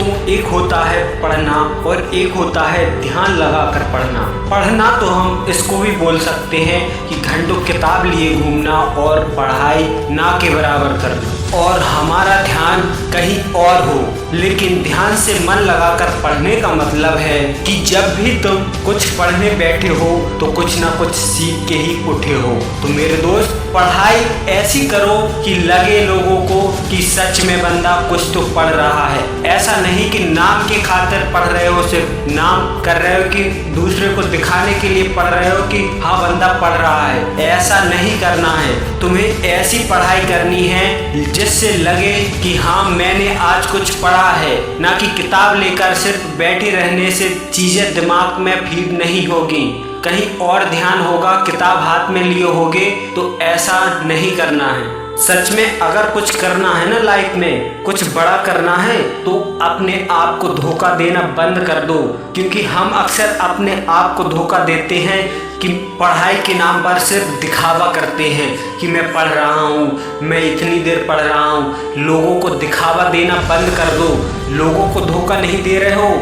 दोस्तों, एक होता है पढ़ना और एक होता है ध्यान लगाकर पढ़ना। पढ़ना तो हम इसको भी बोल सकते हैं कि घंटों किताब लिए घूमना और पढ़ाई ना के बराबर करना, और हमारा ध्यान कहीं और हो। लेकिन ध्यान से मन लगाकर पढ़ने का मतलब है कि जब भी तुम कुछ पढ़ने बैठे हो तो कुछ ना कुछ सीख के ही उठे हो। तो मेरे दोस्त, पढ़ाई ऐसी करो कि लगे लोगों को कि सच में बंदा कुछ तो पढ़ रहा है। ऐसा नहीं कि नाम के खातिर पढ़ रहे हो, सिर्फ नाम कर रहे हो कि दूसरे को दिखाने के लिए पढ़ रहे हो कि हाँ बंदा पढ़ रहा है। ऐसा नहीं करना है। तुम्हें ऐसी पढ़ाई करनी है जिससे लगे कि हाँ मैंने आज कुछ पढ़ा है, ना कि किताब लेकर सिर्फ बैठे रहने से चीजें दिमाग में फीड नहीं होगी, कहीं और ध्यान होगा। किताब हाथ में लिए होगे तो ऐसा नहीं करना है। सच में अगर कुछ करना है ना लाइफ में, कुछ बड़ा करना है, तो अपने आप को धोखा देना बंद कर दो। क्योंकि हम अक्सर अपने आप को धोखा देते हैं कि पढ़ाई के नाम पर सिर्फ दिखावा करते हैं कि मैं पढ़ रहा हूँ, मैं इतनी देर पढ़ रहा हूँ। लोगों को दिखावा देना बंद कर दो। लोगों को धोखा नहीं दे रहे हो,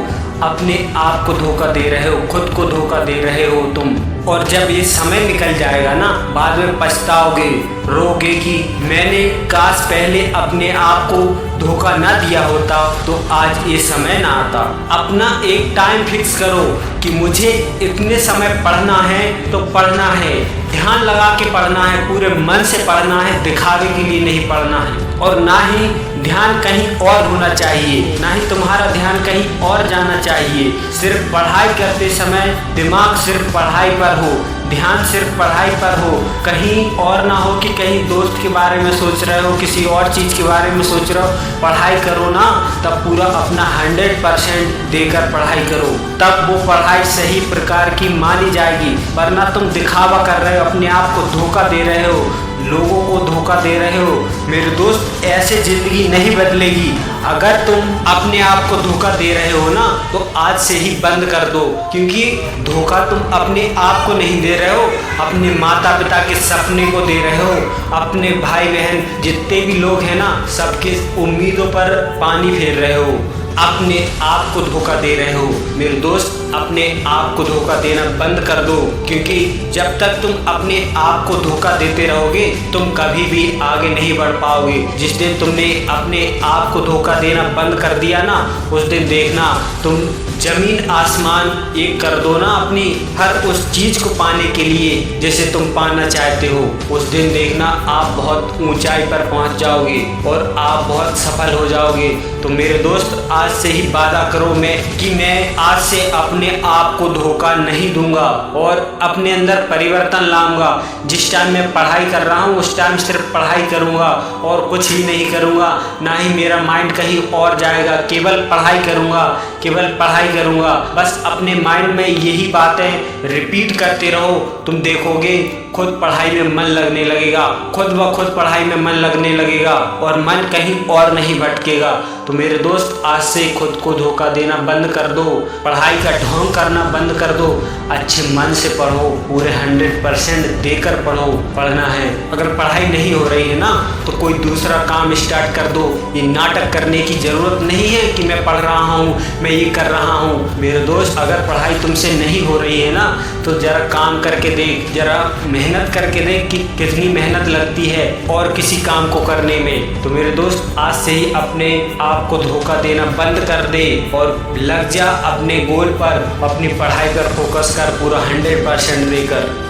अपने आप को धोखा दे रहे हो, खुद को धोखा दे रहे हो तुम। और जब ये समय निकल जाएगा ना, बाद में पछताओगे, रोगे कि मैंने काश पहले अपने आप को धोखा ना दिया होता तो आज ये समय ना आता। अपना एक टाइम फिक्स करो कि मुझे इतने समय पढ़ना है तो पढ़ना है, ध्यान लगा के पढ़ना है, पूरे मन से पढ़ना है, दिखावे के लिए नहीं पढ़ना है। और ना ही ध्यान कहीं और होना चाहिए, ना ही तुम्हारा ध्यान कहीं और जाना चाहिए। सिर्फ पढ़ाई करते समय दिमाग सिर्फ पढ़ाई पर हो, ध्यान सिर्फ पढ़ाई पर हो, कहीं और ना हो कि कहीं दोस्त के बारे में सोच रहे हो, किसी और चीज़ के बारे में सोच रहे हो। पढ़ाई करो ना, तब पूरा अपना 100% देकर पढ़ाई करो, तब वो पढ़ाई सही प्रकार की मानी जाएगी। वरना तुम दिखावा कर रहे हो, अपने आप को धोखा दे रहे हो, लोगों को धोखा दे रहे हो। मेरे दोस्त, ऐसे ज़िंदगी नहीं बदलेगी। अगर तुम अपने आप को धोखा दे रहे हो ना, तो आज से ही बंद कर दो। क्योंकि धोखा तुम अपने आप को नहीं दे रहे हो, अपने माता पिता के सपने को दे रहे हो, अपने भाई बहन जितने भी लोग हैं ना, सबके उम्मीदों पर पानी फेर रहे हो, अपने आप को धोखा दे रहे हो। मेरे दोस्त, अपने आप को धोखा देना बंद कर दो। क्योंकि जब तक तुम अपने आप को धोखा देते रहोगे, तुम कभी भी आगे नहीं बढ़ पाओगे। जिस दिन तुमने अपने आप को धोखा देना बंद कर दिया ना, उस दिन देखना तुम जमीन आसमान एक कर दो ना अपनी हर उस चीज को पाने के लिए जैसे तुम पाना चाहते हो। उस दिन देखना आप बहुत ऊंचाई पर पहुंच जाओगे और आप बहुत सफल हो जाओगे। तो मेरे दोस्त, आज से ही वादा करो मैं आज से अपने आप को धोखा नहीं दूंगा और अपने अंदर परिवर्तन लाऊंगा। जिस टाइम मैं पढ़ाई कर रहा हूँ उस टाइम सिर्फ पढ़ाई करूंगा और कुछ भी नहीं करूंगा, ना ही मेरा माइंड कहीं और जाएगा। केवल पढ़ाई करूंगा, केवल पढ़ाई करूंगा। बस अपने माइंड में यही बातें रिपीट करते रहो, तुम देखोगे खुद पढ़ाई में मन लगने लगेगा, खुद ब खुद पढ़ाई में मन लगने लगेगा और मन कहीं और नहीं भटकेगा। तो मेरे दोस्त, आज से खुद को धोखा देना बंद कर दो, पढ़ाई का ढोंग करना बंद कर दो, अच्छे मन से पढ़ो, पूरे 100% देकर पढ़ो। पढ़ना है। अगर पढ़ाई नहीं हो रही है ना, तो कोई दूसरा काम स्टार्ट कर दो। ये नाटक करने की ज़रूरत नहीं है कि मैं पढ़ रहा हूँ, मैं ये कर रहा हूँ। मेरे दोस्त, अगर पढ़ाई तुमसे नहीं हो रही है ना, तो ज़रा काम करके देख, ज़रा मेहनत करके देख कि कितनी मेहनत लगती है और किसी काम को करने में। तो मेरे दोस्त, आज से ही अपने आप को धोखा देना बंद कर दे और लग जा अपने गोल पर, अपनी पढ़ाई पर फोकस कर, पूरा 100% देकर।